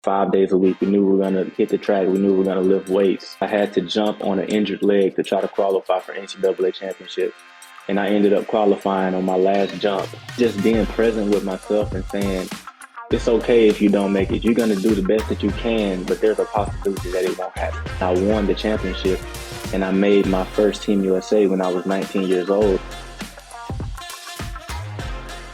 5 days a week. We knew we were going to hit the track. We knew we were going to lift weights. I had to jump on an injured leg to try to qualify for NCAA championship. And I ended up qualifying on my last jump. Just being present with myself and saying, it's okay if you don't make it. You're going to do the best that you can, but there's a possibility that it won't happen. I won the championship, and I made my first Team USA when I was 19 years old.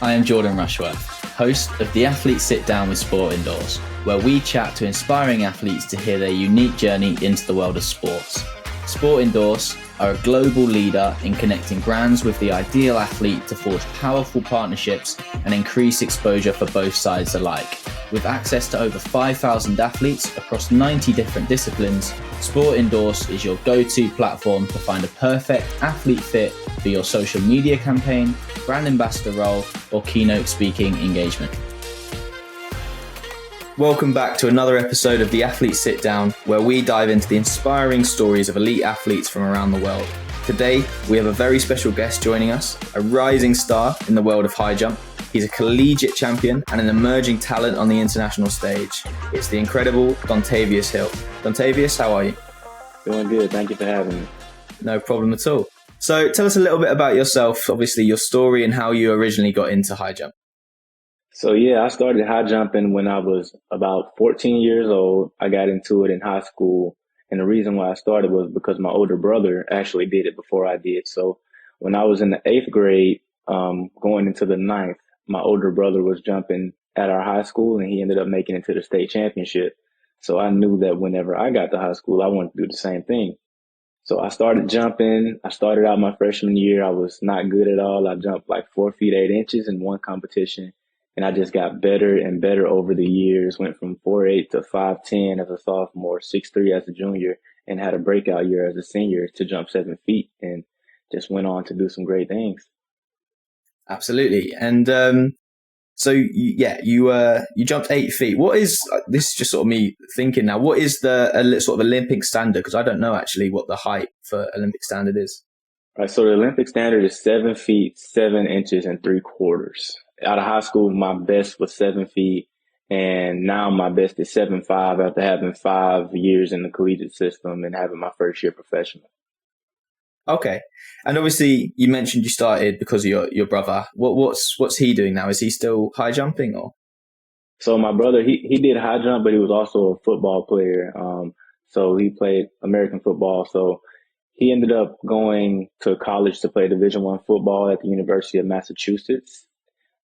I am Jordan Rushworth, host of the Athlete Sitdown with Sport Indoors, where we chat to inspiring athletes to hear their unique journey into the world of sports. Sport Indoors are a global leader in connecting brands with the ideal athlete to forge powerful partnerships and increase exposure for both sides alike. With access to over 5,000 athletes across 90 different disciplines, Sport Indoors is your go-to platform to find a perfect athlete fit for your social media campaign, brand ambassador role, or keynote speaking engagement. Welcome back to another episode of the Athlete Sitdown, where we dive into the inspiring stories of elite athletes from around the world. Today, we have a very special guest joining us, a rising star in the world of high jump. He's a collegiate champion and an emerging talent on the international stage. It's the incredible Dontavious Hill. Dontavious, how are you? Doing good. Thank you for having me. No problem at all. So tell us a little bit about yourself, obviously your story and how you originally got into high jump. So I started high jumping when I was about 14 years old. I got into it in high school. And the reason why I started was because my older brother actually did it before I did. So when I was in the 8th grade, going into the 9th, my older brother was jumping at our high school and he ended up making it to the state championship. So I knew that whenever I got to high school, I wanted to do the same thing. So I started jumping. I started out my freshman year. I was not good at all. I jumped like 4 feet 8 inches in one competition. And I just got better and better over the years, went from 4'8" to 5'10" as a sophomore, 6'3" as a junior, and had a breakout year as a senior to jump 7 feet and just went on to do some great things. Absolutely. And you jumped 8 feet. What is, this is just sort of me thinking now, what is the sort of Olympic standard? Because I don't know actually what the height for Olympic standard is. All right, so the Olympic standard is 7 feet, 7 inches and 3/4. Out of high school, my best was 7 feet, and now my best is 7'5" after having 5 years in the collegiate system and having my first year professional. Okay, and obviously you mentioned you started because of your brother. What's he doing now? Is he still high jumping or? So my brother, he did high jump, but he was also a football player. So he played American football. So he ended up going to college to play Division I football at the University of Massachusetts.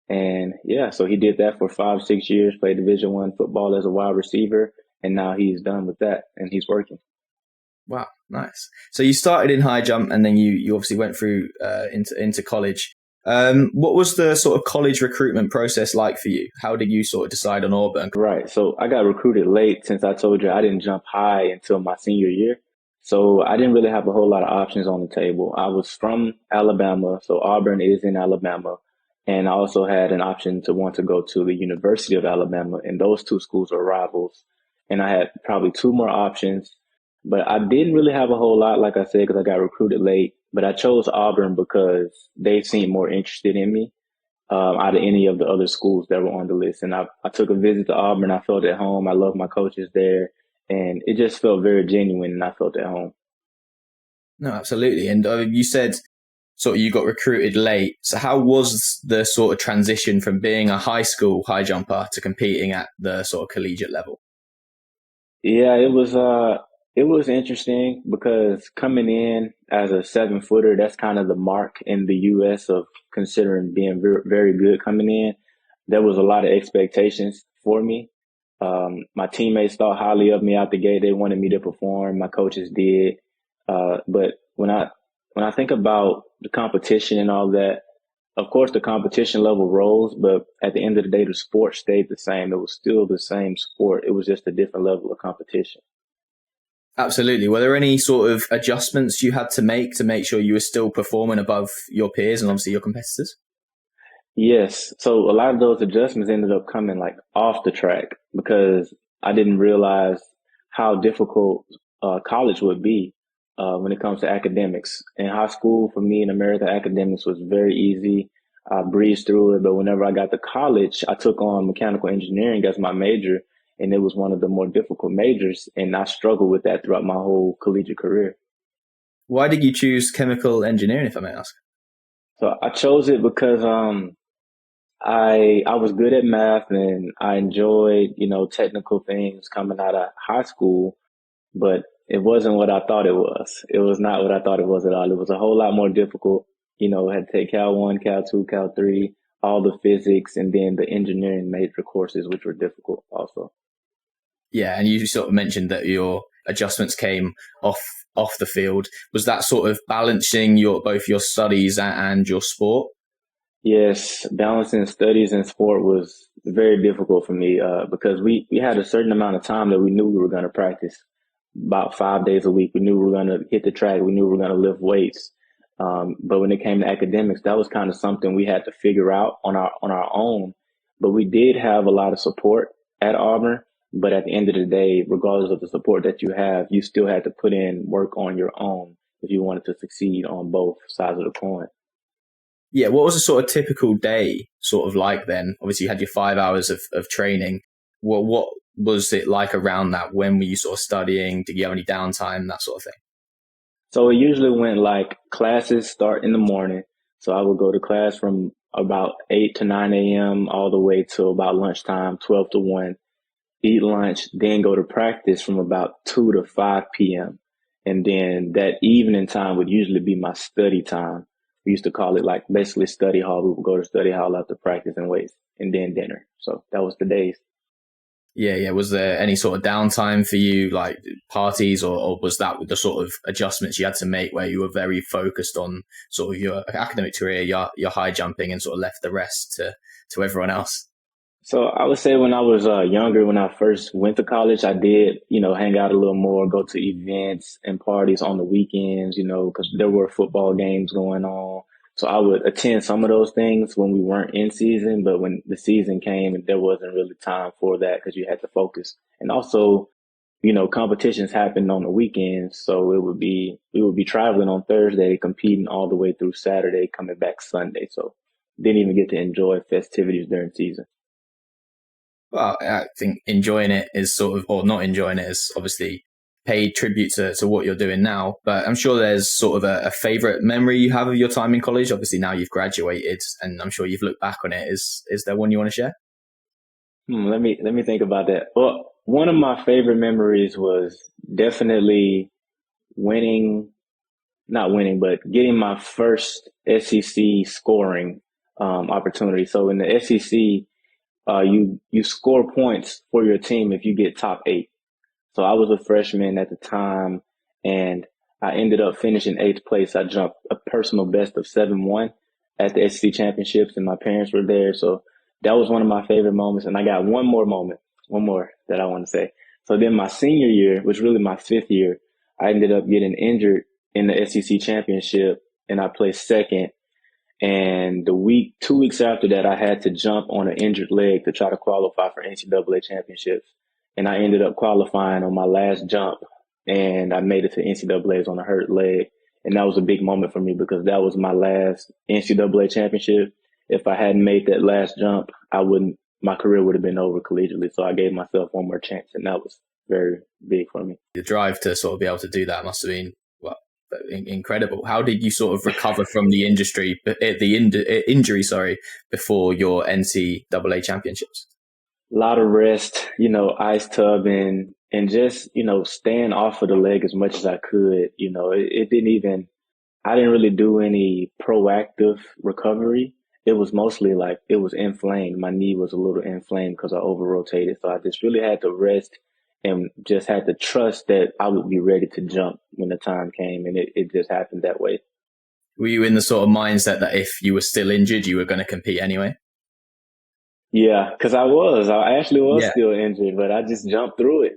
And so he did that for 5-6 years, played Division I football as a wide receiver, and now he's done with that and he's working. Wow, nice. So you started in high jump and then you obviously went through into college. What was the sort of college recruitment process like for you? How did you sort of decide on Auburn? Right. So I got recruited late, since I told you I didn't jump high until my senior year. So I didn't really have a whole lot of options on the table. I was from Alabama, so Auburn is in Alabama. And I also had an option to want to go to the University of Alabama, and those two schools are rivals. And I had probably 2 more options, but I didn't really have a whole lot, like I said, because I got recruited late. But I chose Auburn because they seemed more interested in me out of any of the other schools that were on the list. And I took a visit to Auburn. I felt at home. I loved my coaches there, and it just felt very genuine, and I felt at home. No, absolutely. And you said sort of you got recruited late. So how was the sort of transition from being a high school high jumper to competing at the sort of collegiate level? Yeah, it was interesting because coming in as a 7-footer, that's kind of the mark in the U.S. of considering being very, very good coming in. There was a lot of expectations for me. My teammates thought highly of me out the gate. They wanted me to perform. My coaches did. But when I think about the competition and all that, of course, the competition level rose, but at the end of the day, the sport stayed the same. It was still the same sport. It was just a different level of competition. Absolutely. Were there any sort of adjustments you had to make sure you were still performing above your peers and obviously your competitors? Yes. So a lot of those adjustments ended up coming like off the track because I didn't realize how difficult college would be when it comes to academics. In high school, for me in America, academics was very easy. I breezed through it. But whenever I got to college, I took on mechanical engineering as my major. and it was one of the more difficult majors. And I struggled with that throughout my whole collegiate career. Why did you choose chemical engineering, if I may ask? So I chose it because I was good at math and I enjoyed, technical things coming out of high school, but it wasn't what I thought it was. It was not what I thought it was at all. It was a whole lot more difficult. I had to take Cal 1, Cal 2, Cal 3, all the physics, and then the engineering major courses, which were difficult also. Yeah, and you sort of mentioned that your adjustments came off the field. Was that sort of balancing both your studies and your sport? Yes, balancing studies and sport was very difficult for me because we had a certain amount of time that we knew we were going to practice about 5 days a week. We knew we were going to hit the track. We knew we were going to lift weights. But when it came to academics, that was kind of something we had to figure out on our own. But we did have a lot of support at Auburn. But at the end of the day, regardless of the support that you have, you still had to put in work on your own if you wanted to succeed on both sides of the coin. Yeah, what was a sort of typical day sort of like then? Obviously, you had your 5 hours of training. What was it like around that? When were you sort of studying? Did you have any downtime, that sort of thing? So it usually went like classes start in the morning. So I would go to class from about 8 to 9 a.m. all the way to about lunchtime, 12 to 1. Eat lunch, then go to practice from about 2 to 5 p.m. And then that evening time would usually be my study time. We used to call it like basically study hall. We would go to study hall after practice and weights and then dinner. So that was the days. Yeah, yeah. Was there any sort of downtime for you, like parties, or was that the sort of adjustments you had to make where you were very focused on sort of your academic career, your high jumping, and sort of left the rest to everyone else? So I would say when I was younger, when I first went to college, I did, hang out a little more, go to events and parties on the weekends, because there were football games going on. So I would attend some of those things when we weren't in season, but when the season came, there wasn't really time for that because you had to focus. And also, competitions happened on the weekends. So we would be traveling on Thursday, competing all the way through Saturday, coming back Sunday. So didn't even get to enjoy festivities during season. Well, I think enjoying it is sort of, or not enjoying it is obviously paid tribute to what you're doing now. But I'm sure there's sort of a favorite memory you have of your time in college. Obviously now you've graduated and I'm sure you've looked back on it. Is there one you want to share? Let me think about that. Well, one of my favorite memories was definitely winning, not winning, but getting my first SEC scoring opportunity. So in the SEC, you score points for your team if you get top 8. So I was a freshman at the time, and I ended up finishing 8th place. I jumped a personal best of 7-1 at the SEC championships, and my parents were there. So that was one of my favorite moments. And I got one more that I want to say. So then my senior year, which was really my 5th year, I ended up getting injured in the SEC championship, and I placed second. And 2 weeks after that, I had to jump on an injured leg to try to qualify for NCAA championships. And I ended up qualifying on my last jump, and I made it to NCAA's on a hurt leg. And that was a big moment for me because that was my last NCAA championship. If I hadn't made that last jump, my career would have been over collegiately. So I gave myself one more chance, and that was very big for me. The drive to sort of be able to do that must have been, well, incredible. How did you sort of recover from the injury, sorry, before your NCAA championships? A lot of rest, ice tubbing and just, staying off of the leg as much as I could. I didn't really do any proactive recovery. It was mostly like it was inflamed. My knee was a little inflamed because I over rotated. So I just really had to rest and just had to trust that I would be ready to jump when the time came. And it just happened that way. Were you in the sort of mindset that if you were still injured, you were going to compete anyway? Yeah, because I actually was still injured, but I just jumped through it.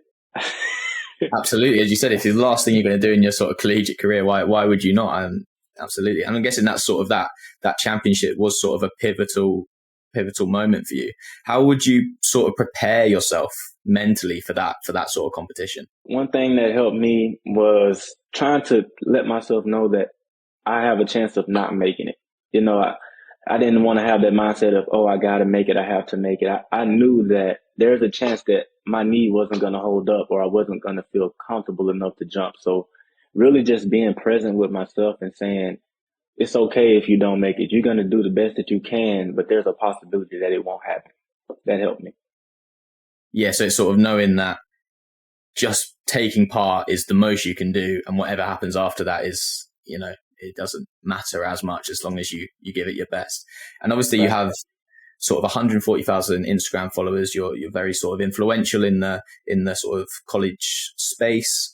Absolutely. As you said, if the last thing you're going to do in your sort of collegiate career, why would you not? Absolutely. And I'm guessing that sort of that championship was sort of a pivotal moment for you. How would you sort of prepare yourself mentally for that sort of competition? One thing that helped me was trying to let myself know that I have a chance of not making it. I didn't want to have that mindset of, oh, I got to make it. I have to make it. I knew that there's a chance that my knee wasn't going to hold up or I wasn't going to feel comfortable enough to jump. So really just being present with myself and saying, it's okay if you don't make it. You're going to do the best that you can, but there's a possibility that it won't happen. That helped me. Yeah, so it's sort of knowing that just taking part is the most you can do, and whatever happens after that is, it doesn't matter as much as long as you give it your best. And obviously you Right. have sort of 140,000 Instagram followers. You're very sort of influential in the sort of college space.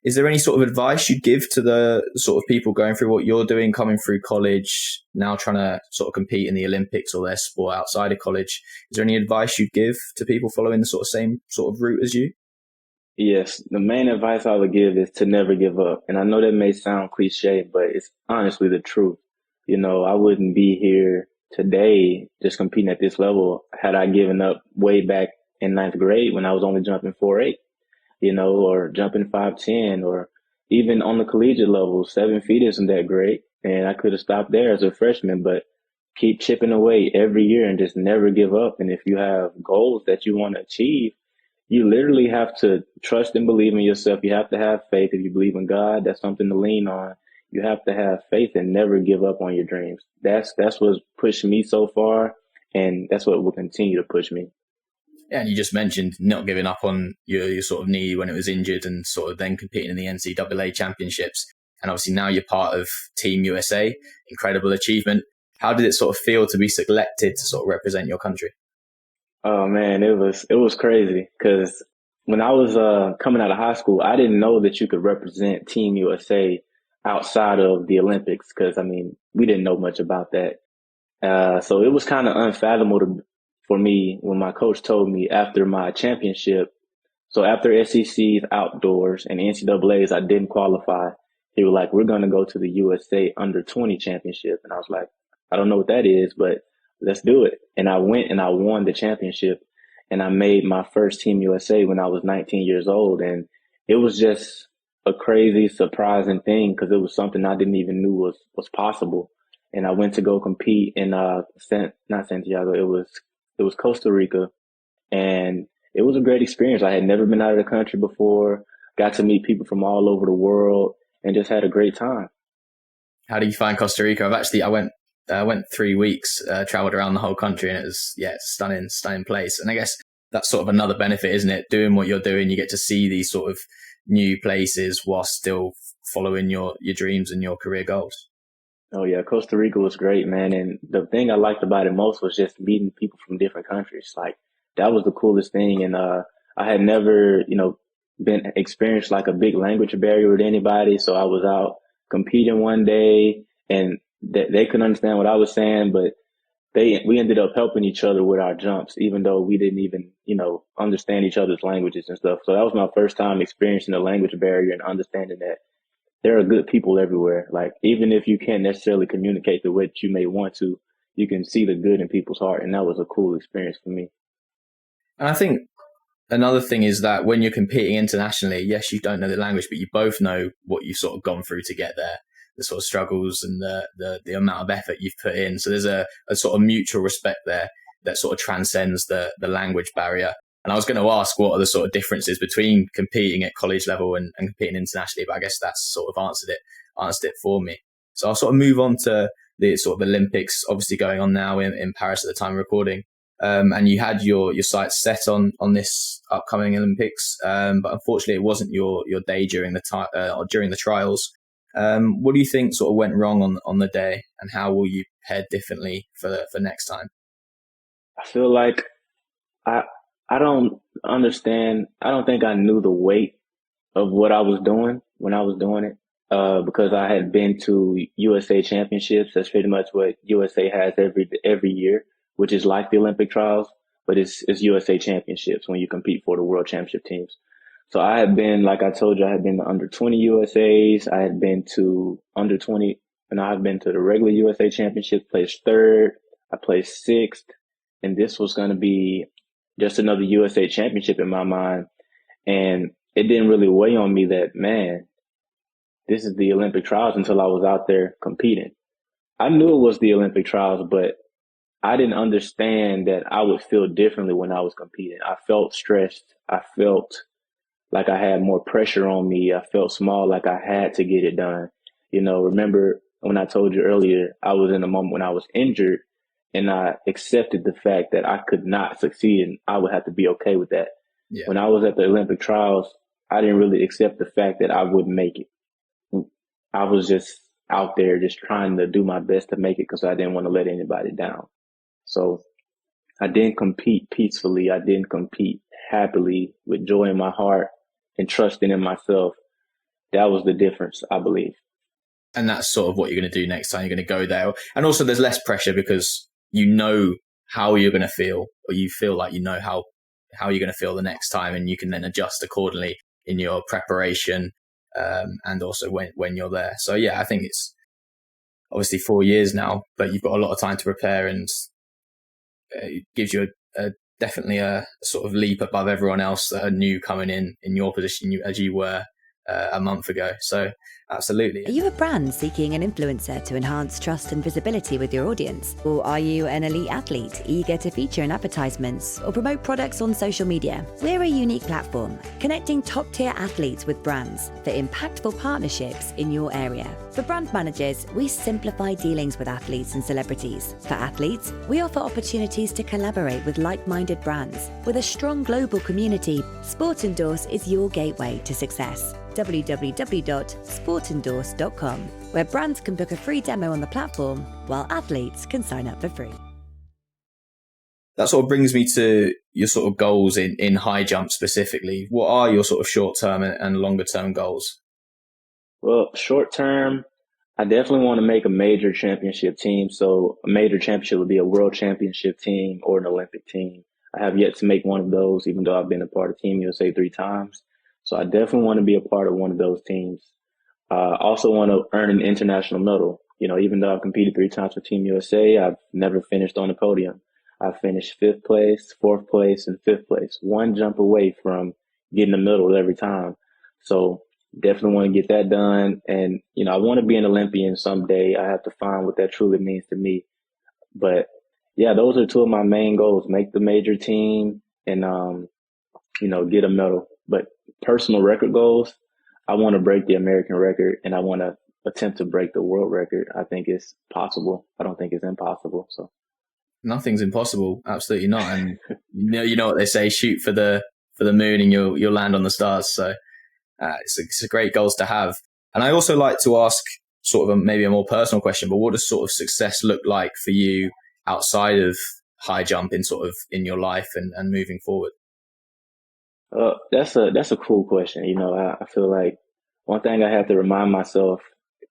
Is there any sort of advice you'd give to the sort of people going through what you're doing, coming through college, now trying to sort of compete in the Olympics or their sport outside of college? Is there any advice you'd give to people following the sort of same sort of route as you? Yes, the main advice I would give is to never give up. And I know that may sound cliche, but it's honestly the truth. I wouldn't be here today just competing at this level had I given up way back in ninth grade when I was only jumping 4'8", or jumping 5'10", or even on the collegiate level, 7 feet isn't that great. And I could have stopped there as a freshman, but keep chipping away every year and just never give up. And if you have goals that you want to achieve, you literally have to trust and believe in yourself. You have to have faith. If you believe in God, that's something to lean on. You have to have faith and never give up on your dreams. That's what's pushed me so far, and that's what will continue to push me. Yeah, and you just mentioned not giving up on your sort of knee when it was injured, and sort of then competing in the NCAA championships. And obviously now you're part of Team USA. Incredible achievement. How did it sort of feel to be selected to sort of represent your country? Oh man, it was crazy because when I was coming out of high school, I didn't know that you could represent Team USA outside of the Olympics because I mean we didn't know much about that. So it was kind of unfathomable for me when my coach told me after my championship. So after SEC's outdoors and NCAA's, I didn't qualify. He was like, "We're going to go to the USA under 20 championship," and I was like, "I don't know what that is, but let's do it." And I went and I won the championship, and I made my first Team USA when I was 19 years old, and it was just a crazy, surprising thing because it was something I didn't even knew was possible. And I went to go compete in not Santiago, it was Costa Rica, and it was a great experience. I had never been out of the country before, got to meet people from all over the world, and just had a great time. How do you find Costa Rica? I went 3 weeks, traveled around the whole country, and it's a stunning place. And I guess that's sort of another benefit, isn't it? Doing what you're doing, you get to see these sort of new places while still following your dreams and your career goals. Oh yeah, Costa Rica was great, man. And the thing I liked about it most was just meeting people from different countries. Like that was the coolest thing. And I had never, been experienced like a big language barrier with anybody. So I was out competing one day, and they couldn't understand what I was saying, but we ended up helping each other with our jumps, even though we didn't even, understand each other's languages and stuff. So that was my first time experiencing the language barrier and understanding that there are good people everywhere. Like, even if you can't necessarily communicate the way that you may want to, you can see the good in people's heart. And that was a cool experience for me. And I think another thing is that when you're competing internationally, yes, you don't know the language, but you both know what you've sort of gone through to get there, the sort of struggles and the amount of effort you've put in. So there's a sort of mutual respect there that sort of transcends the language barrier. And I was going to ask what are the sort of differences between competing at college level and competing internationally, but I guess that's sort of answered it for me. So I'll sort of move on to the sort of Olympics, obviously going on now in Paris at the time of recording. And you had your sights set on this upcoming Olympics, but unfortunately it wasn't your day during the trials. What do you think sort of went wrong on the day, and how will you prepare differently for next time? I feel like I I don't understand. I don't think I knew the weight of what I was doing when I was doing it. Because I had been to USA Championships. That's pretty much what USA has every year, which is like the Olympic trials, but it's USA Championships when you compete for the World Championship teams. So I had been, like I told you, I had been to under 20 USAs. I had been to under 20, and I've been to the regular USA Championship, placed third. I placed sixth, and this was going to be just another USA Championship in my mind. And it didn't really weigh on me that, man, this is the Olympic trials until I was out there competing. I knew it was the Olympic trials, but I didn't understand that I would feel differently when I was competing. I felt stressed. I felt like I had more pressure on me. I felt small, like I had to get it done. Remember when I told you earlier, I was in a moment when I was injured and I accepted the fact that I could not succeed and I would have to be okay with that. Yeah. When I was at the Olympic trials, I didn't really accept the fact that I wouldn't make it. I was just out there just trying to do my best to make it because I didn't want to let anybody down. So I didn't compete peacefully. I didn't compete happily with joy in my heart and trusting in myself. That was the difference, I believe. And that's sort of what you're going to do next time you're going to go there. And also there's less pressure because you know how you're going to feel, or you feel like you know how you're going to feel the next time, and you can then adjust accordingly in your preparation, and also when you're there. So yeah, I think it's obviously 4 years now, but you've got a lot of time to prepare, and it gives you definitely a sort of leap above everyone else that are new coming in your position as you were a month ago. So absolutely. Are you a brand seeking an influencer to enhance trust and visibility with your audience? Or are you an elite athlete eager to feature in advertisements or promote products on social media? We're a unique platform connecting top-tier athletes with brands for impactful partnerships in your area. For brand managers, we simplify dealings with athletes and celebrities. For athletes, we offer opportunities to collaborate with like-minded brands. With a strong global community, Sport Endorse is your gateway to success. www.sportendorse.com, where brands can book a free demo on the platform, while athletes can sign up for free. That sort of brings me to your sort of goals in high jump specifically. What are your sort of short-term and longer-term goals? Well, short term, I definitely want to make a major championship team. So a major championship would be a world championship team or an Olympic team. I have yet to make one of those, even though I've been a part of Team USA 3 times. So I definitely want to be a part of one of those teams. I also want to earn an international medal. Even though I've competed 3 times for Team USA, I've never finished on the podium. I've finished 5th place, 4th place, and 5th place, one jump away from getting a medal every time. So definitely want to get that done. And, I want to be an Olympian someday. I have to find what that truly means to me. But yeah, those are 2 of my main goals: make the major team and, get a medal. But personal record goals, I want to break the American record and I want to attempt to break the world record. I think it's possible. I don't think it's impossible. So nothing's impossible. Absolutely not. And you know what they say, shoot for the moon and you'll land on the stars. So it's a great goals to have. And I also like to ask sort of maybe a more personal question, but what does sort of success look like for you outside of high jump in your life and moving forward? That's a cool question. I feel like one thing I have to remind myself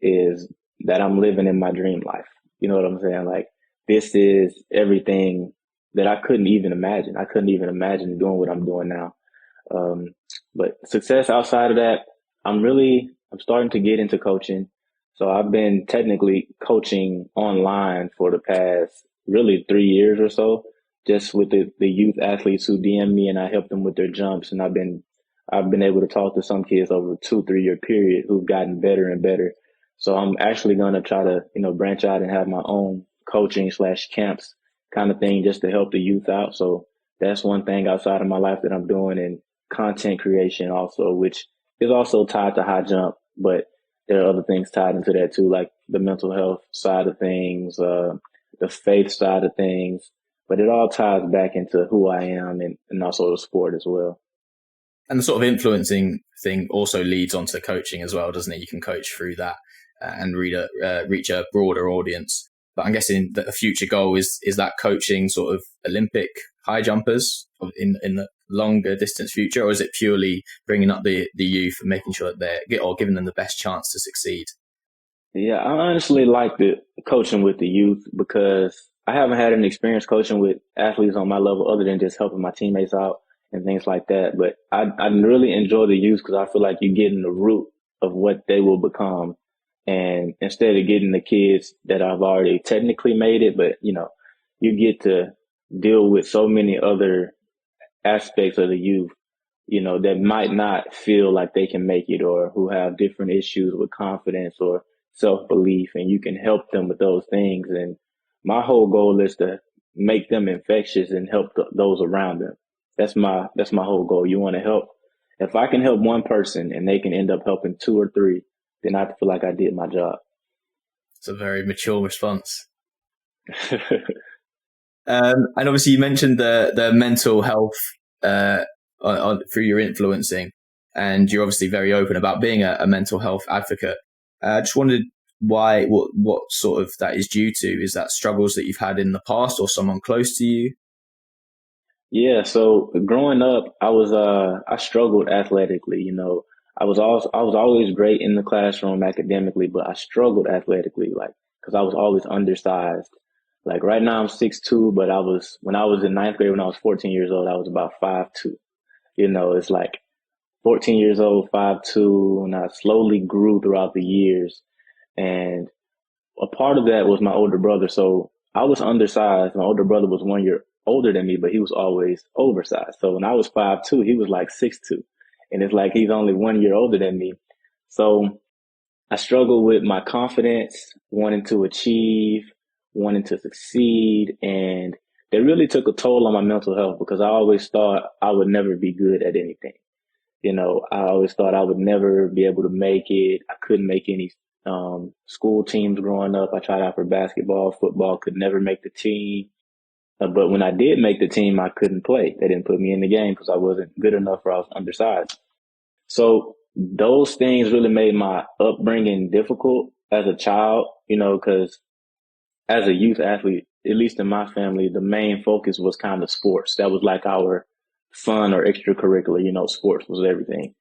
is that I'm living in my dream life. You know what I'm saying? Like, this is everything that I couldn't even imagine. I couldn't even imagine doing what I'm doing now. But success outside of that, I'm starting to get into coaching. So I've been technically coaching online for the past really 3 years or so, just with the youth athletes who DM me and I help them with their jumps. And I've been able to talk to some kids over a 2-3 year period who've gotten better and better. So I'm actually going to try to, branch out and have my own coaching / camps kind of thing just to help the youth out. So that's one thing outside of my life that I'm doing, and content creation also, which is also tied to high jump, but there are other things tied into that too, like the mental health side of things, the faith side of things, but it all ties back into who I am and also the sport as well. And the sort of influencing thing also leads on to coaching as well, doesn't it? You can coach through that and reach a broader audience. But I'm guessing that a future goal is that coaching sort of Olympic high jumpers in the longer distance future, or is it purely bringing up the youth and making sure that giving them the best chance to succeed? Yeah, I honestly like the coaching with the youth because I haven't had any experience coaching with athletes on my level other than just helping my teammates out and things like that. But I really enjoy the youth because I feel like you get in the root of what they will become. And instead of getting the kids that I've already technically made it, but you get to deal with so many other aspects of the youth, that might not feel like they can make it or who have different issues with confidence or self-belief, and you can help them with those things. And my whole goal is to make them infectious and help those around them. That's my whole goal. You want to help. If I can help one person and they can end up helping two or three, then I feel like I did my job. It's a very mature response. And obviously you mentioned the mental health through your influencing, and you're obviously very open about being a mental health advocate. I just wondered what sort of that is due to. Is that struggles that you've had in the past or someone close to you? Yeah, so growing up, I struggled athletically. I was always great in the classroom academically, but I struggled athletically, like because I was always undersized. Like right now, I'm 6'2", but when I was in ninth grade, when I was 14 years old, I was about 5'2". It's like 14 years old, 5'2", and I slowly grew throughout the years. And a part of that was my older brother. So I was undersized. My older brother was 1 year older than me, but he was always oversized. So when I was 5'2", he was like 6'2". And it's like he's only 1 year older than me. So I struggled with my confidence, wanting to achieve, wanting to succeed. And that really took a toll on my mental health because I always thought I would never be good at anything. I always thought I would never be able to make it. I couldn't make any school teams growing up. I tried out for basketball, football, could never make the team. But when I did make the team, I couldn't play. They didn't put me in the game because I wasn't good enough or I was undersized. So those things really made my upbringing difficult as a child, because as a youth athlete, at least in my family, the main focus was kind of sports. That was like our fun or extracurricular, sports was everything.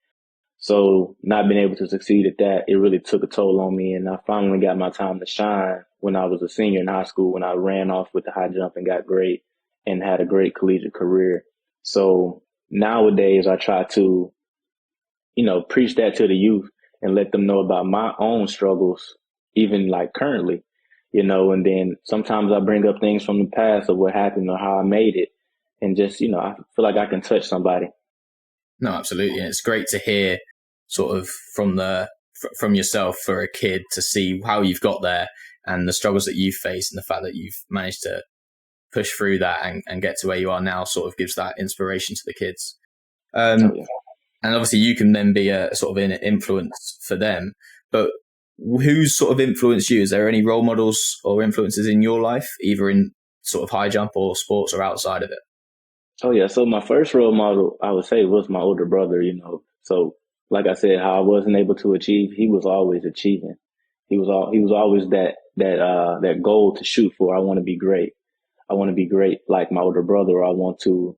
So not being able to succeed at that, it really took a toll on me. And I finally got my time to shine when I was a senior in high school, when I ran off with the high jump and got great and had a great collegiate career. So nowadays I try to, preach that to the youth and let them know about my own struggles, even like currently, and then sometimes I bring up things from the past of what happened or how I made it. And just, I feel like I can touch somebody. No, absolutely. And it's great to hear sort of from yourself for a kid to see how you've got there and the struggles that you've faced and the fact that you've managed to push through that and get to where you are now sort of gives that inspiration to the kids. Oh, yeah. And obviously you can then be a sort of an influence for them, but who's sort of influenced you? Is there any role models or influences in your life, either in sort of high jump or sports or outside of it? Oh yeah. So my first role model, I would say, was my older brother, So like I said, how I wasn't able to achieve, he was always achieving. He was always that goal to shoot for. I want to be great. I want to be great like my older brother, or I want to,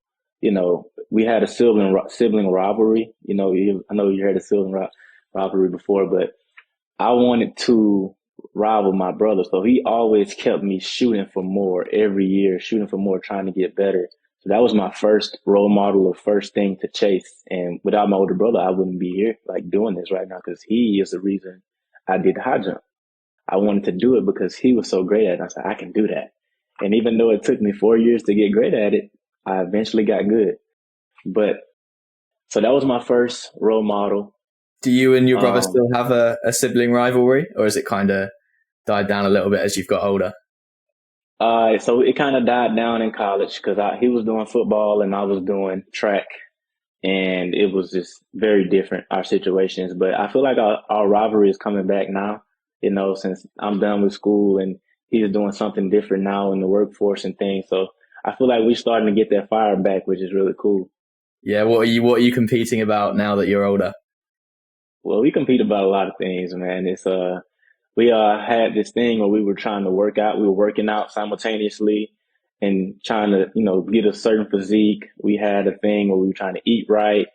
we had a sibling rivalry. I know you heard of rivalry before, but I wanted to rival my brother. So he always kept me shooting for more every year, shooting for more, trying to get better. So that was my first role model or first thing to chase. And without my older brother, I wouldn't be here like doing this right now because he is the reason I did the high jump. I wanted to do it because he was so great at it. I said, I can do that. And even though it took me 4 years to get great at it, I eventually got good. But so that was my first role model. Do you and your brother still have a sibling rivalry, or has it kind of died down a little bit as you've got older? So it kind of died down in college because he was doing football and I was doing track, and it was just very different, our situations. But I feel like our rivalry is coming back now, since I'm done with school and he's doing something different now in the workforce and things. So I feel like we're starting to get that fire back, which is really cool. Yeah. What are you competing about now that you're older? Well, we compete about a lot of things, man. We had this thing where we were trying to work out. We were working out simultaneously and trying to, get a certain physique. We had a thing where we were trying to eat right.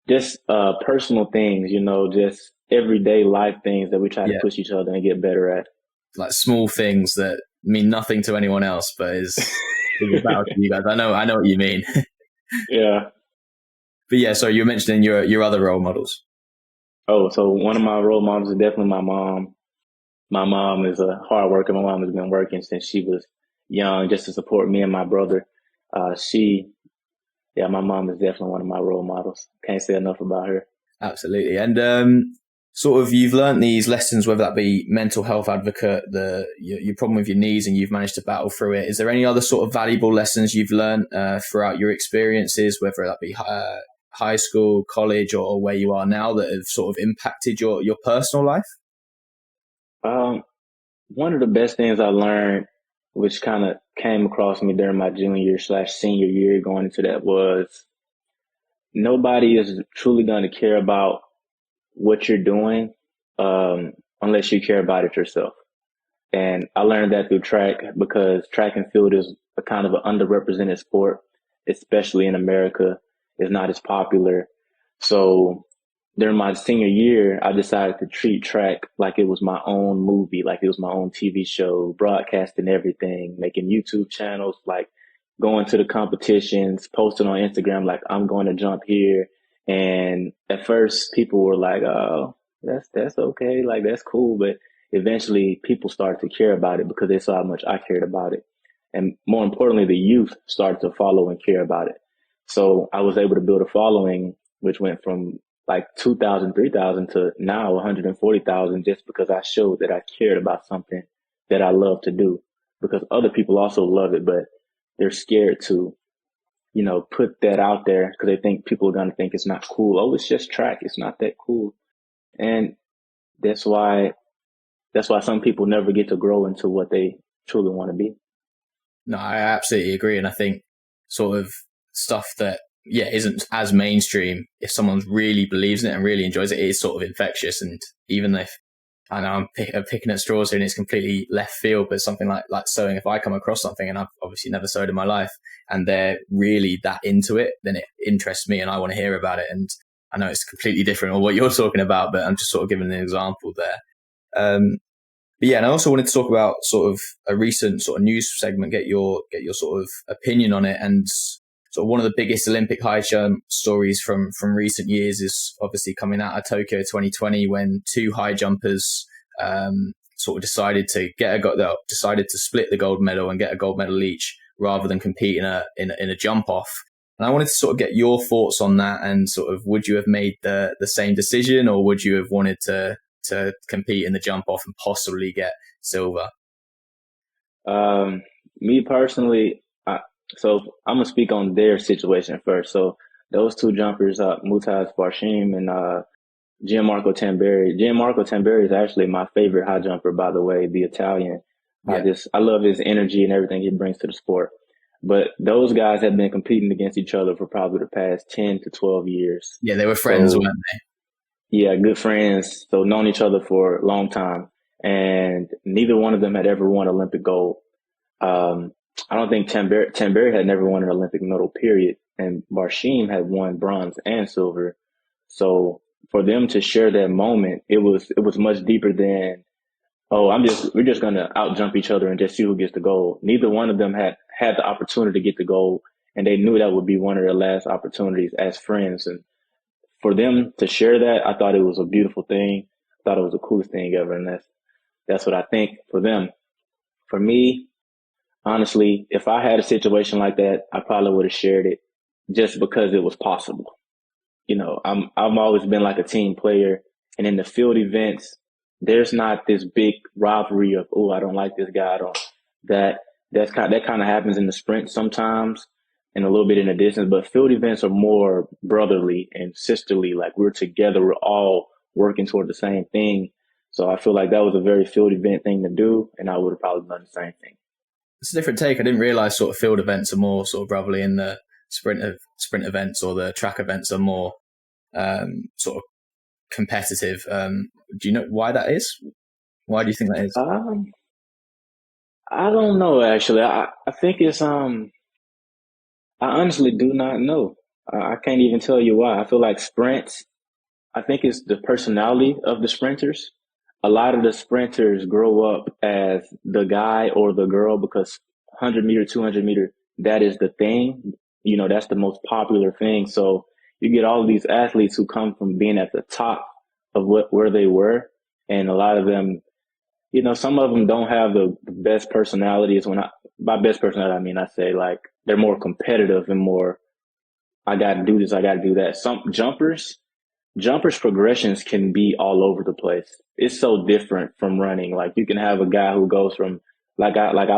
Just personal things, just everyday life things that we try to push each other and get better at. Like small things that mean nothing to anyone else, but is about you guys. I know what you mean. Yeah. But yeah, so you're mentioning your other role models. Oh, so one of my role models is definitely my mom. My mom is a hard worker. My mom has been working since she was young just to support me and my brother. My mom is definitely one of my role models. Can't say enough about her. Absolutely. And sort of you've learned these lessons, whether that be mental health advocate, your problem with your knees, and you've managed to battle through it. Is there any other sort of valuable lessons you've learned throughout your experiences, whether that be high school, college, or where you are now, that have sort of impacted your personal life? One of the best things I learned, which kind of came across me during my junior/senior year going into that, was nobody is truly going to care about what you're doing unless you care about it yourself. And I learned that through track, because track and field is a kind of an underrepresented sport, especially in America. It's not as popular. So during my senior year, I decided to treat track like it was my own movie, like it was my own TV show, broadcasting everything, making YouTube channels, like going to the competitions, posting on Instagram, like I'm going to jump here. And at first people were like, oh, that's okay. Like, that's cool. But eventually people started to care about it because they saw how much I cared about it. And more importantly, the youth started to follow and care about it. So I was able to build a following, which went from like 2,000, 3,000 to now 140,000, just because I showed that I cared about something that I love to do, because other people also love it, but they're scared to, put that out there because they think people are going to think it's not cool. Oh, it's just track. It's not that cool. And that's why some people never get to grow into what they truly want to be. No, I absolutely agree. And I think sort of stuff that, isn't as mainstream, if someone really believes in it and really enjoys it, it is sort of infectious. And even if I know I'm picking at straws here and it's completely left field, but something like sewing, if I come across something and I've obviously never sewed in my life and they're really that into it, then it interests me and I want to hear about it. And I know it's completely different on what you're talking about, but I'm just sort of giving an example there. But yeah, and I also wanted to talk about sort of a recent sort of news segment, get your sort of opinion on it. And sort of one of the biggest Olympic high jump stories from recent years is obviously coming out of Tokyo 2020, when two high jumpers sort of decided to split the gold medal and get a gold medal each, rather than compete in a jump off. And I wanted to sort of get your thoughts on that, and sort of, would you have made the same decision, or would you have wanted to compete in the jump off and possibly get silver? Me personally, so I'm gonna speak on their situation first. So those two jumpers, Mutaz Barshim and Gianmarco Tamberi. Gianmarco Tamberi is actually my favorite high jumper, by the way, the Italian. Yeah. I love his energy and everything he brings to the sport. But those guys have been competing against each other for probably the past 10 to 12 years. Yeah, they were friends, weren't they? Yeah, good friends. So known each other for a long time. And neither one of them had ever won Olympic gold. I don't think Tamberi had never won an Olympic medal, period. And Barshim had won bronze and silver. So for them to share that moment, it was much deeper than, we're just going to out jump each other and just see who gets the gold. Neither one of them had the opportunity to get the gold, and they knew that would be one of their last opportunities as friends. And for them to share that, I thought it was a beautiful thing. I thought it was the coolest thing ever. And that's what I think for them. For me, honestly, if I had a situation like that, I probably would have shared it just because it was possible. I've always been like a team player, and in the field events, there's not this big rivalry of, I don't like this guy. That kind of happens in the sprint sometimes, and a little bit in the distance. But field events are more brotherly and sisterly. Like, we're together, we're all working toward the same thing. So I feel like that was a very field event thing to do, and I would have probably done the same thing. It's a different take. I didn't realize sort of field events are more sort of brotherly, and the sprint events or the track events are more sort of competitive. Do you know why that is? Why do you think that is? I don't know, actually. I think it's I honestly do not know. I can't even tell you why. I feel like sprints, I think it's the personality of the sprinters. A lot of the sprinters grow up as the guy or the girl, because 100 meter, 200 meter, that is the thing. That's the most popular thing. So you get all of these athletes who come from being at the top of where they were. And a lot of them, some of them don't have the best personalities. By best personality, I mean, I say like they're more competitive and more, I got to do this, I got to do that. Some jumpers, jumpers progressions can be all over the place. It's so different from running. Like you can have a guy who goes from I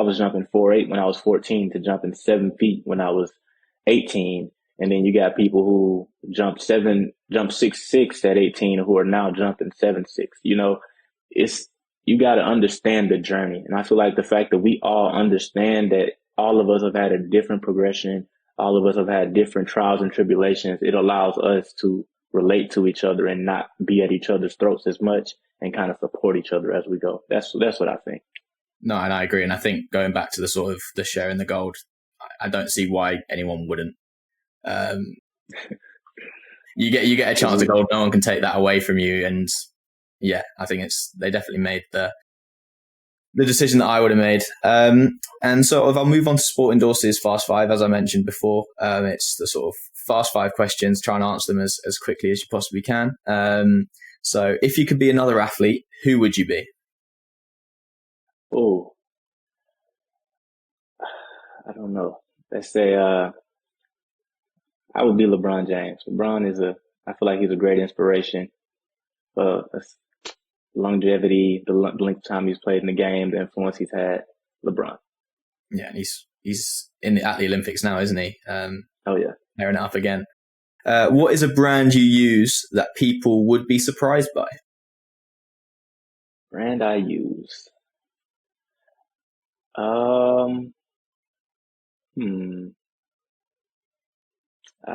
was jumping 4'8" when I was 14 to jumping 7 feet when I was 18. And then you got people who jump 6'6" at 18 who are now jumping 7'6". You got to understand the journey. And I feel like the fact that we all understand that all of us have had a different progression, all of us have had different trials and tribulations, it allows us to relate to each other and not be at each other's throats as much and kind of support each other as we go. That's what I think. No, and I agree. And I think going back to the sort of the sharing the gold, I don't see why anyone wouldn't. You get a chance of gold. No one can take that away from you. And yeah, I think they definitely made the decision that I would have made. And sort of I'll move on to Sport Endorse's Fast Five, as I mentioned before. It's the sort of Fast Five questions. Try and answer them as quickly as you possibly can. So if you could be another athlete, who would you be? Oh, I don't know. Let's say I would be LeBron James. I feel like he's a great inspiration. Longevity, the length of time he's played in the game, the influence he's had. LeBron. Yeah, and he's at the Olympics now, isn't he? Oh yeah, tearing it up again. What is a brand you use that people would be surprised by? Brand I use. I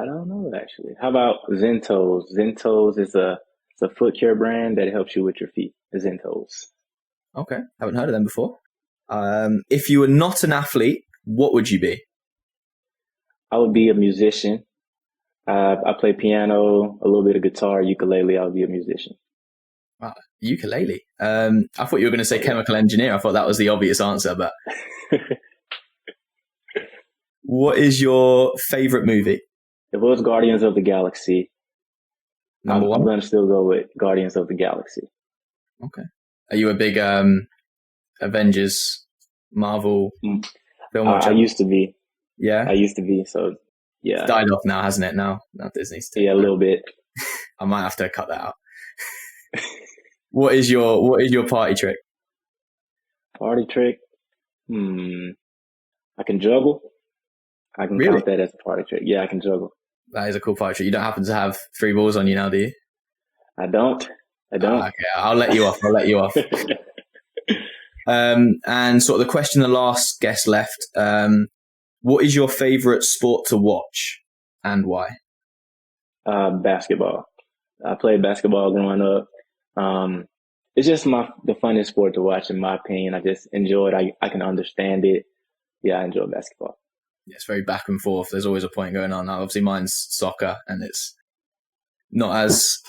don't know actually. How about Zentos? Zentos is a foot care brand that helps you with your feet. Zentos. Okay, haven't heard of them before. If you were not an athlete, what would you be? I would be a musician. I play piano, a little bit of guitar, ukulele. I would be a musician. Wow, ukulele. I thought you were going to say chemical engineer. I thought that was the obvious answer, but what is your favorite movie? It was Guardians of the Galaxy. Number one? I'm going to still go with Guardians of the Galaxy. Okay. Are you a big Avengers, Marvel film watcher? I used to be. Yeah? I used to be, so yeah. It's died off now, hasn't it? Now Disney's. Yeah, a little bit. I might have to cut that out. What is your party trick? Party trick? I can juggle. I can count that as a party trick. Yeah, I can juggle. That is a cool party trick. You don't happen to have 3 balls on you now, do you? I don't. Okay, I'll let you off. And sort of the question the last guest left, what is your favorite sport to watch and why? Basketball. I played basketball growing up. It's just the funnest sport to watch, in my opinion. I just enjoy it. I can understand it. Yeah, I enjoy basketball. It's very back and forth. There's always a point going on. Now, obviously, mine's soccer, and it's not as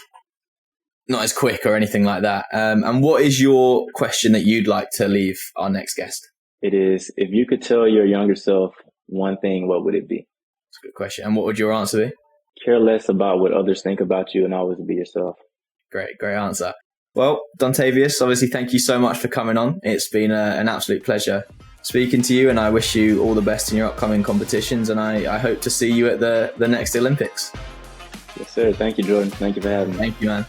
quick or anything like that. And what is your question that you'd like to leave our next guest? It is, if you could tell your younger self one thing, what would it be? That's a good question. And what would your answer be? Care less about what others think about you and always be yourself. Great answer. Well, Dontavious, obviously, thank you so much for coming on. It's been an absolute pleasure speaking to you, and I wish you all the best in your upcoming competitions, and I hope to see you at the next Olympics. Yes, sir. Thank you, Jordan. Thank you for having me. Thank you, man.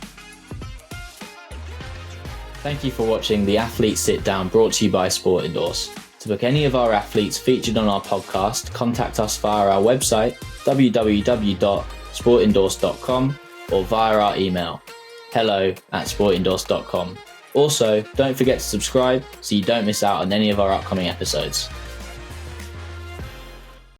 Thank you for watching the Athlete Sit Down, brought to you by Sport Endorse. To book any of our athletes featured on our podcast, contact us via our website, www.sportendorse.com, or via our email, hello@sportendorse.com. Also, don't forget to subscribe so you don't miss out on any of our upcoming episodes.